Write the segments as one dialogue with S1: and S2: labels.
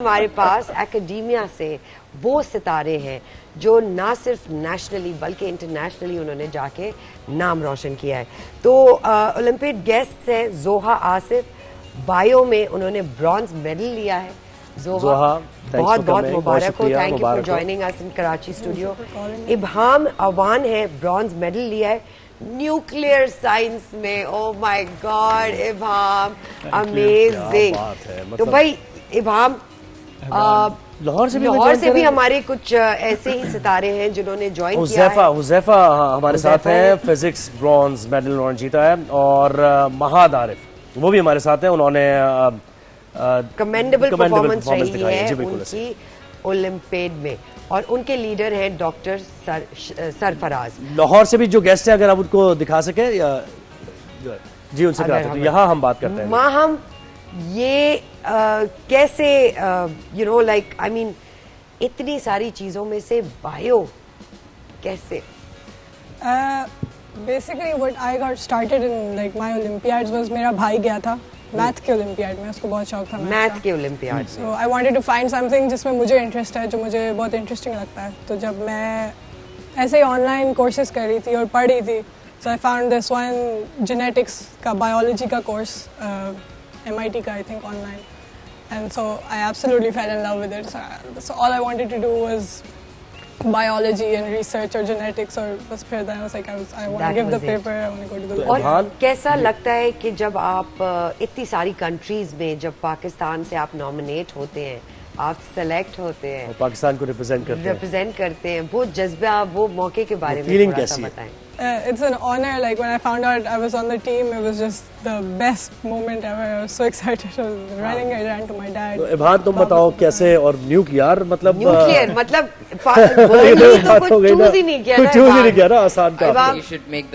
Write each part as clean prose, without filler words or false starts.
S1: हमारे पास एकेडमिया से वो सितारे हैं जो ना सिर्फ नेशनली बल्कि इंटरनेशनली उन्होंने जाके नाम रोशन किया है। तो ओलंपिक गेस्ट है जोहा आसिफ, बायो में उन्होंने ब्रॉन्ज मेडल लिया है। जोहा बहुत बहुत मुबारक हो, thank you for joining us in Karachi studio. Ibham Awan है, ब्रॉन्ज मेडल लिया है न्यूक्लियर साइंस में। Oh my God Ibham, amazing. तो भाई इब्हाम, लाहौर से भी हमारे कुछ ऐसे ही सितारे हैं जिन्होंने ज्वाइन किया है।
S2: हुज़ैफा हमारे साथ हैं, फिजिक्स ब्रॉन्ज मेडल उन्होंने जीता है। और महाद आरिफ वो भी हमारे साथ हैं, उन्होंने
S1: कमेंडेबल परफॉर्मेंस रही है उनकी ओलंपिक में। और उनके लीडर हैं डॉक्टर सरफराज।
S2: लाहौर से भी जो गेस्ट है, अगर आप उनको दिखा सके जी उनसे कराते, तो यहाँ हम बात करते हैं।
S1: माहम, ये कैसे you know like I mean इतनी सारी चीजों में से बायो कैसे?
S3: Basically what I got started in like my Olympiads was, मेरा भाई गया था मैथ के ओलंपियाड में, उसको बहुत शौक था
S1: मैथ के olympiad.
S3: So I wanted to find something जिसमें मुझे इंटरेस्ट है, जो मुझे बहुत इंटरेस्टिंग लगता है। तो जब मैं ऐसे ही ऑनलाइन कोर्सेज कर रही थी और पढ़ रही थी, so I found this one genetics का बायोलॉजी का कोर्स, MIT का I think online, and so I absolutely fell in love with it. So all I wanted to do was biology and research or genetics, or बस फिर then I was like I want to give the paper, I want to go to the lab.
S1: और कैसा लगता है कि जब आप इतनी सारी कंट्रीज में, जब पाकिस्तान से आप नॉमिनेट होते हैं, आप सेलेक्ट होते हैं,
S2: पाकिस्तान को रिप्रेजेंट करते हैं,
S1: वो जज्बा, वो मौके के बारे में थोड़ा सा बताएं।
S3: It's an honor. Like when I found out I was on the team, it was just the best moment ever. I was so excited. I was running. I ran to my dad.
S2: इब्हाम, तुम बताओ कैसे? और nuclear मतलब
S1: मतलब तो कुछ choose ही नहीं किया ना,
S2: आसान काम।
S4: You should make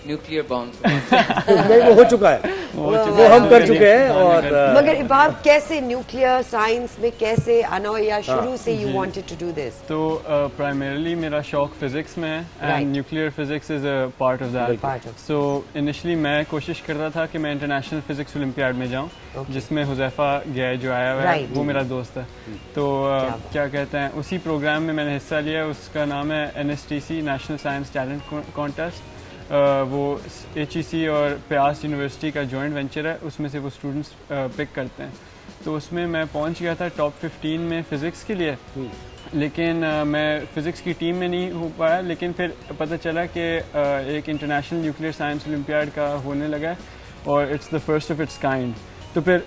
S4: nuclear bombs.
S2: नहीं, वो हो चुका है, वो हम कर चुके हैं। और
S1: मगर इब्हाम, कैसे न्यूक्लियर साइंस में कैसे आना, या शुरू से you wanted to do this?
S5: तो प्राइमरीली मेरा शौक फिजिक्स में है, and nuclear physics is a part of that. So initially मैं कोशिश करता था कि मैं इंटरनेशनल फिजिक्स ओलंपियाड में जाऊं, जिसमें हुज़ैफा गया जो आया हुआ है, वो मेरा दोस्त है। तो क्या कहते हैं, उसी प्रोग्राम में मैंने हिस्सा लिया। उसका नाम है NSTC, national science talent contest. वो HEC और प्यास यूनिवर्सिटी का जॉइंट वेंचर है, उसमें से वो स्टूडेंट्स पिक करते हैं। तो उसमें मैं पहुंच गया था टॉप 15 में फ़िज़िक्स के लिए, लेकिन मैं फ़िज़िक्स की टीम में नहीं हो पाया। लेकिन फिर पता चला कि एक इंटरनेशनल न्यूक्लियर साइंस ओलंपियाड का होने लगा है, और it's the first of its kind. तो फिर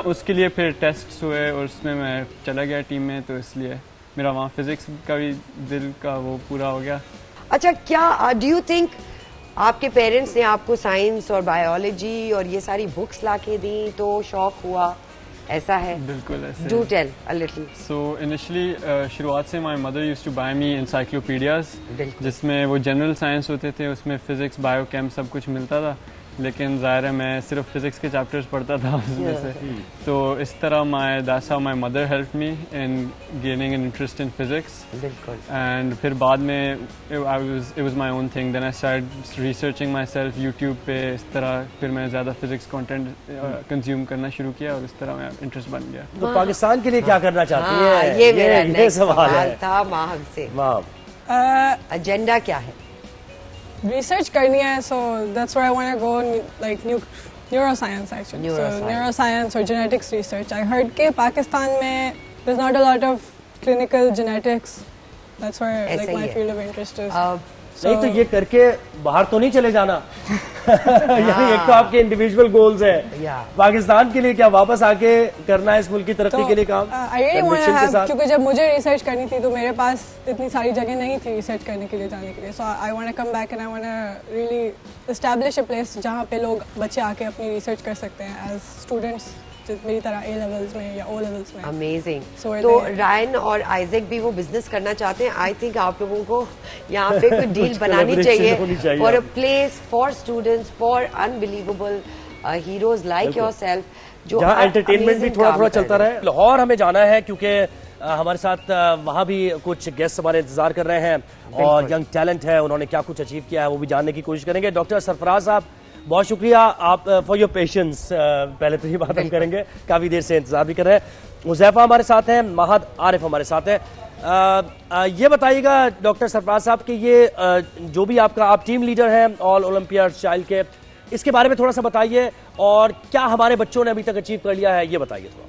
S5: उसके लिए फिर टेस्ट्स हुए, और उसमें मैं चला गया टीम में, तो इसलिए मेरा वहाँ फ़िज़िक्स का भी दिल का वो पूरा हो गया।
S1: अच्छा, क्या डू यू थिंक आपके पेरेंट्स ने आपको साइंस और बायोलॉजी और ये सारी बुक्स लाके दी तो शौक हुआ, ऐसा है?
S5: बिल्कुल ऐसे।
S1: Do tell a little.
S5: So initially शुरुआत से my mother used to buy me encyclopedias, जिसमें वो जनरल साइंस होते थे, उसमें फिजिक्स, बायो, केम सब कुछ मिलता था। लेकिन ज़ाहिर है मैं सिर्फ फिजिक्स के चैप्टर्स पढ़ता था उसमें से। तो इस तरह that's how my mother helped me in gaining an interest in physics. And फिर बाद में it was my own thing, then I started researching myself YouTube पे। इस तरह फिर मैं ज़्यादा फिजिक्स कंटेंट कंज्यूम करना शुरू किया, और इस तरह मैं इंटरेस्ट बन गया।
S2: तो पाकिस्तान के लिए क्या करना चाहती है?
S1: ये मेरा
S2: सवाल
S1: था माहम से। एजेंडा क्या है?
S3: Research करनी है, so that's where I want to go, like neuroscience actually. So neuroscience or genetics research. I heard कि पाकिस्तान में there's not a lot of clinical genetics. That's where like my field of interest is.
S2: नहीं तो ये करके बाहर तो नहीं चले जाना। यानी एक तो आपके इंडिविजुअल गोल्स है, पाकिस्तान के लिए क्या वापस आके करना है इस मुल्क की तरक्की के लिए काम?
S3: क्योंकि जब मुझे रिसर्च करनी थी तो मेरे पास इतनी सारी जगह नहीं थी रिसर्च करने के लिए, जाने के लिए। So I want to come back and I want to really establish a place जहाँ पे लोग, बच्चे आके अपनी रिसर्च कर सकते हैं एज स्टूडेंट्स, मेरी तरह A levels में या O levels में।
S1: अमेजिंग। तो रायन और आइजक भी वो बिजनेस करना चाहते हैं। आई थिंक आप लोगों को यहाँ पे कोई डील बनानी चाहिए for a place for students, for unbelievable heroes like yourself, जो
S2: एंटरटेनमेंट भी थोड़ा थोड़ा चलता रहे। लाहौर हमें जाना है, क्योंकि हमारे साथ वहाँ भी कुछ गेस्ट हमारे इंतजार कर रहे हैं, और यंग टैलेंट है, उन्होंने क्या कुछ अचीव किया है वो भी जानने की कोशिश करेंगे। डॉक्टर सरफराज साहब, बहुत शुक्रिया आप फॉर योर पेशेंस। पहले तो ये बात हम करेंगे, काफी देर से इंतजार भी कर रहे हैं। हुज़ैफा हमारे साथ हैं, महद आरिफ हमारे साथ हैं। ये बताइएगा डॉक्टर सरफराज साहब कि ये जो भी आपका, आप टीम लीडर हैं ऑल ओलंपियाड चाइल्ड के, इसके बारे में थोड़ा सा बताइए और क्या हमारे बच्चों ने अभी तक अचीव कर लिया है, ये बताइए थोड़ा।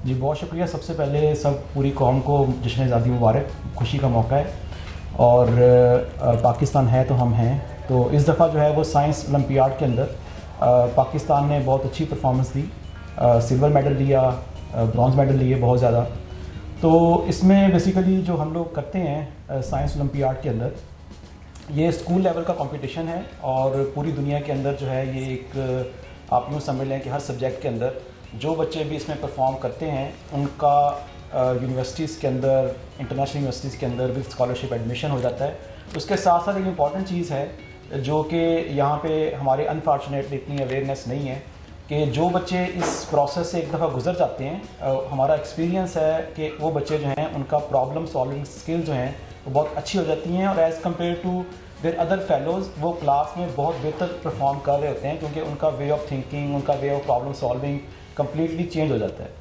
S4: जी बहुत शुक्रिया। सबसे पहले सब पूरी कौम को जश्न आज़ादी मुबारक, खुशी का मौका है और पाकिस्तान है तो हम हैं। तो इस दफ़ा जो है वो साइंस ओलंपियाड के अंदर पाकिस्तान ने बहुत अच्छी परफॉर्मेंस दी, सिल्वर मेडल लिया, ब्रॉन्ज मेडल लिए बहुत ज़्यादा। तो इसमें बेसिकली जो हम लोग करते हैं साइंस ओलंपियाड के अंदर, ये स्कूल लेवल का कंपटीशन है और पूरी दुनिया के अंदर जो है ये एक, आप यूँ समझ लें कि हर सब्जेक्ट के अंदर जो बच्चे भी इसमें परफॉर्म करते हैं उनका यूनिवर्सिटीज़ के अंदर, इंटरनेशनल यूनिवर्सिटीज़ के अंदर विद स्कॉलरशिप एडमिशन हो जाता है। उसके साथ साथ एक इम्पॉर्टेंट चीज़ है जो कि यहाँ पे हमारे अनफॉर्चुनेटली इतनी अवेयरनेस नहीं है कि जो बच्चे इस प्रोसेस से एक दफ़ा गुजर जाते हैं, हमारा एक्सपीरियंस है कि वो बच्चे जो हैं उनका प्रॉब्लम सॉल्विंग स्किल जो हैं वो बहुत अच्छी हो जाती हैं और as compare to their other fellows वो क्लास में बहुत बेहतर परफॉर्म कर रहे होते हैं क्योंकि उनका वे ऑफ थिंकिंग, उनका way of problem solving completely change हो जाता है।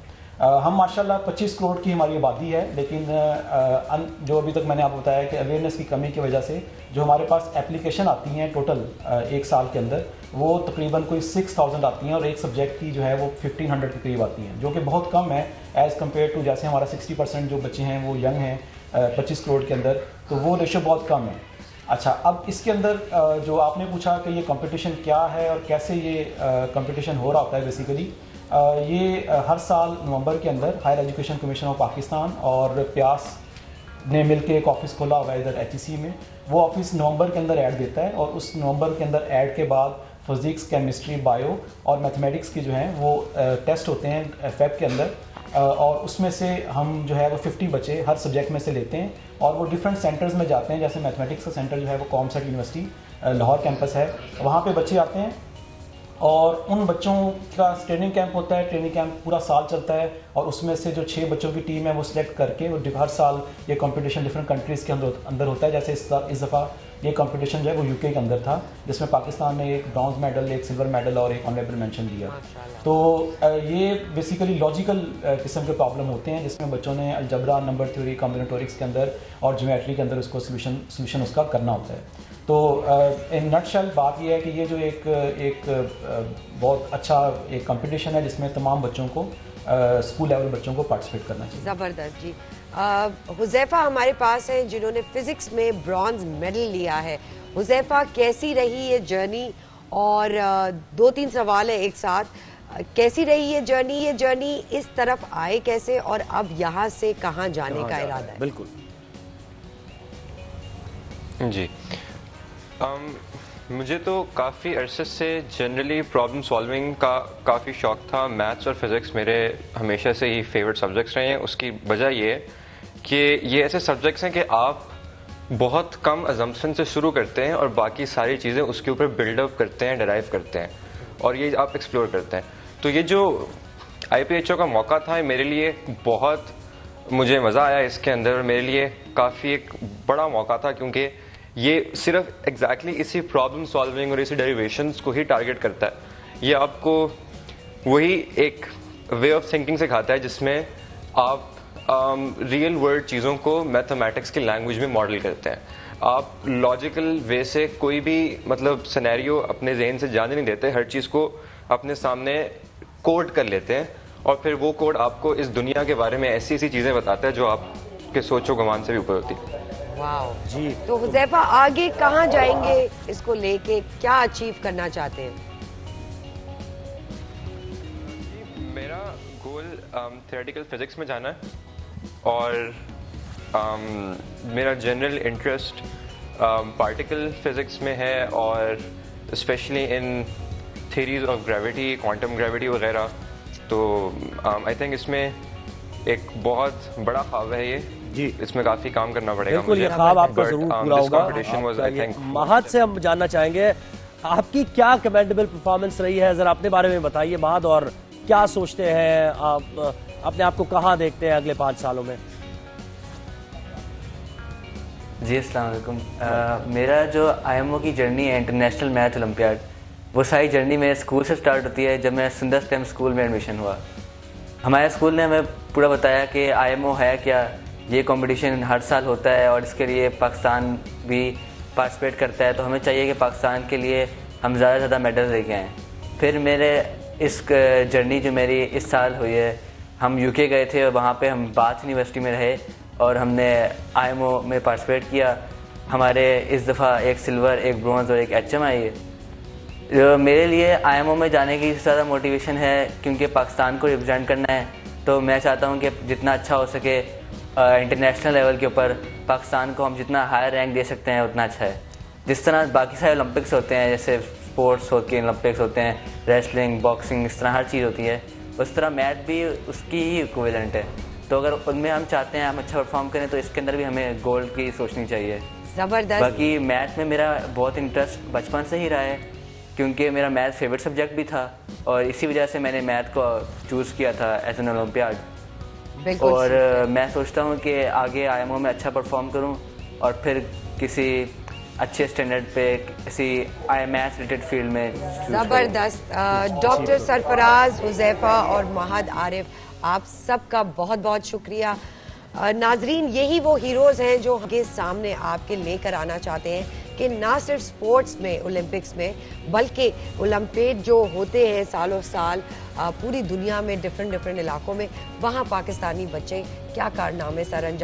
S4: हम माशाल्लाह 25 करोड़ की हमारी आबादी है, लेकिन जो अभी तक मैंने आपको बताया कि अवेयरनेस की कमी की वजह से जो हमारे पास एप्लीकेशन आती हैं टोटल एक साल के अंदर, वो तकरीबन कोई 6000 आती हैं और एक सब्जेक्ट की जो है वो 1500 के करीब आती हैं, जो कि बहुत कम है एज़ कम्पेयर टू जैसे हमारा 60% जो बच्चे हैं वो यंग हैं 25 करोड़ के अंदर, तो वो रेशो बहुत कम है। अच्छा, अब इसके अंदर जो आपने पूछा कि ये कंपटीशन क्या है और कैसे ये कंपटीशन हो रहा होता है, बेसिकली ये हर साल नवंबर के अंदर higher education commission of Pakistan और प्यास ने मिलकर एक ऑफिस खोला हुआ है इधर HEC में। वो ऑफिस नवंबर के अंदर ऐड देता है और उस नवंबर के अंदर ऐड के बाद फिज़िक्स, केमिस्ट्री, बायो और मैथमेटिक्स की जो हैं वो टेस्ट होते हैं फेब के अंदर और उसमें से हम जो है वो 50 बच्चे हर सब्जेक्ट में से लेते हैं और वो डिफरेंट सेंटर्स में जाते हैं। जैसे मैथमेटिक्स का सेंटर जो है वो कॉमसेट यूनिवर्सिटी लाहौर कैंपस है, वहाँ पे बच्चे आते हैं और उन बच्चों का ट्रेनिंग कैंप होता है। ट्रेनिंग कैंप पूरा साल चलता है और उसमें से जो 6 बच्चों की टीम है वो सिलेक्ट करके हर साल ये कंपटीशन डिफरेंट कंट्रीज़ के अंदर होता है। जैसे इस दफ़ा ये कंपटीशन जो है वो UK के अंदर था, जिसमें पाकिस्तान ने एक ब्रॉन्ज मेडल, एक सिल्वर मेडल और एक ऑनरेबल मेंशन दिया। तो ये बेसिकली लॉजिकल किस्म के प्रॉब्लम होते हैं जिसमें बच्चों ने अलजबरा, नंबर थ्योरी, कॉम्बिनेटोरिक्स के अंदर और ज्योमेट्री के अंदर उसको सोल्यूशन उसका करना होता है। तो इन नटशेल बात यह है कि ये जो एक बहुत अच्छा एक कंपटीशन है जिसमें तमाम बच्चों को स्कूल लेवल बच्चों को पार्टिसिपेट करना चाहिए।
S1: ज़बरदस्त जी। हुज़ैफा हमारे पास हैं जिन्होंने फिजिक्स में ब्रॉन्ज मेडल लिया है। हुज़ैफा, कैसी रही ये जर्नी? और 2-3 सवाल है एक साथ। कैसी रही ये जर्नी इस तरफ आए कैसे और अब यहाँ से कहाँ जाने का इरादा है?
S2: बिल्कुल
S6: जी, मुझे तो काफ़ी अरसे से जनरली प्रॉब्लम सॉल्विंग का काफ़ी शौक था। मैथ्स और फिज़िक्स मेरे हमेशा से ही फेवरेट सब्जेक्ट्स रहे हैं। उसकी वजह ये है कि ये ऐसे सब्जेक्ट्स हैं कि आप बहुत कम अजम्पशन से शुरू करते हैं और बाकी सारी चीज़ें उसके ऊपर बिल्डअप करते हैं, डराइव करते हैं और ये आप एक्सप्लोर करते हैं। तो ये जो IPHO का मौका था मेरे लिए बहुत, मुझे मज़ा आया इसके अंदर और मेरे लिए काफ़ी एक बड़ा मौका था क्योंकि ये सिर्फ एग्जैक्टली इसी प्रॉब्लम सॉल्विंग और इसी डेरिवेशंस को ही टारगेट करता है। ये आपको वही एक वे ऑफ थिंकिंग सिखाता है जिसमें आप रियल वर्ल्ड चीज़ों को मैथमेटिक्स की लैंग्वेज में मॉडल करते हैं। आप लॉजिकल वे से कोई भी मतलब सिनेरियो अपने जहन से जाने नहीं देते, हर चीज़ को अपने सामने कोड कर लेते हैं और फिर वो कोड आपको इस दुनिया के बारे में ऐसी ऐसी चीज़ें बताता है जो आपके सोचो गुमान से भी ऊपर होती है।
S1: वाओ
S2: जी।
S1: तो हुज़ैफा आगे कहाँ जाएंगे इसको लेके, क्या अचीव करना चाहते हैं?
S6: मेरा गोल थ्योरेटिकल फिजिक्स में जाना है और मेरा जनरल इंटरेस्ट पार्टिकल फिजिक्स में है और specially in theories of gravity, quantum gravity वगैरह। तो आई थिंक इसमें एक बहुत बड़ा ख्वाब है ये जी, इसमें काफी काम करना पड़ेगा।
S2: बिल्कुल, ये ख्वाब आपका जरूर पूरा होगा। महद से हम जानना चाहेंगे आपकी क्या कमेंडेबल परफॉर्मेंस रही है, जरा अपने बारे में बताइए महद, और क्या सोचते हैं आप, अपने आप को कहाँ देखते हैं अगले 5 सालों में?
S7: जी अस्सलाम वालेकुम। मेरा जो आईएमओ की जर्नी है इंटरनेशनल मैथ ओलंपियाड, वो सारी जर्नी मेरे स्कूल से स्टार्ट होती है जब मैं सुंदर स्टेम स्कूल में एडमिशन हुआ। हमारे स्कूल ने हमें पूरा बताया कि आईएमओ है क्या, ये कंपटीशन हर साल होता है और इसके लिए पाकिस्तान भी पार्टिसिपेट करता है, तो हमें चाहिए कि पाकिस्तान के लिए हम ज़्यादा से ज़्यादा मेडल लेके आएँ। फिर मेरे इस जर्नी जो मेरी इस साल हुई है, हम यूके गए थे और वहाँ पे हम बाथ यूनिवर्सिटी में रहे और हमने आईएमओ में पार्टिसिपेट किया। हमारे इस दफ़ा एक सिल्वर, एक ब्रॉन्ज़ और एक एचएम आई है। मेरे लिए आईएमओ में जाने की ज़्यादा मोटिवेशन है क्योंकि पाकिस्तान को रिप्रेजेंट करना है, तो मैं चाहता हूँ कि जितना अच्छा हो सके इंटरनेशनल लेवल के ऊपर पाकिस्तान को हम जितना हायर रैंक दे सकते हैं उतना अच्छा है। जिस तरह बाकी सारे ओलंपिक्स होते हैं, जैसे स्पोर्ट्स होती है, ओलंपिक्स होते हैं, रेसलिंग, बॉक्सिंग, इस तरह हर चीज़ होती है, उस तरह मैथ भी उसकी ही इक्विवेलेंट है। तो अगर उनमें हम चाहते हैं हम अच्छा परफॉर्म करें तो इसके अंदर भी हमें गोल्ड की सोचनी चाहिए।
S1: जबरदस्त।
S7: बाकी मैथ में मेरा बहुत इंटरेस्ट बचपन से ही रहा है क्योंकि मेरा मैथ फेवरेट सब्जेक्ट भी था और इसी वजह से मैंने मैथ को चूज़ किया था एज एन ओलंपियाड।
S1: बिल्कुल
S7: और मैं सोचता हूँ कि आगे आईएमओ में अच्छा परफॉर्म करूँ और फिर किसी अच्छे स्टैंडर्ड पे किसी मैथ्स रिलेटेड फील्ड में choose करूं।
S1: जबरदस्त। डॉक्टर सरफराज, हुज़ैफा और महद आरिफ, आप सबका बहुत बहुत शुक्रिया। नाजरीन, यही वो हीरोज़ हैं जो के सामने आपके लेकर आना चाहते हैं कि ना सिर्फ स्पोर्ट्स में, ओलंपिक्स में, बल्कि ओलंपिक जो होते हैं सालों साल पूरी दुनिया में डिफरेंट इलाकों में, वहाँ पाकिस्तानी बच्चे क्या कारनामे सर अंजाम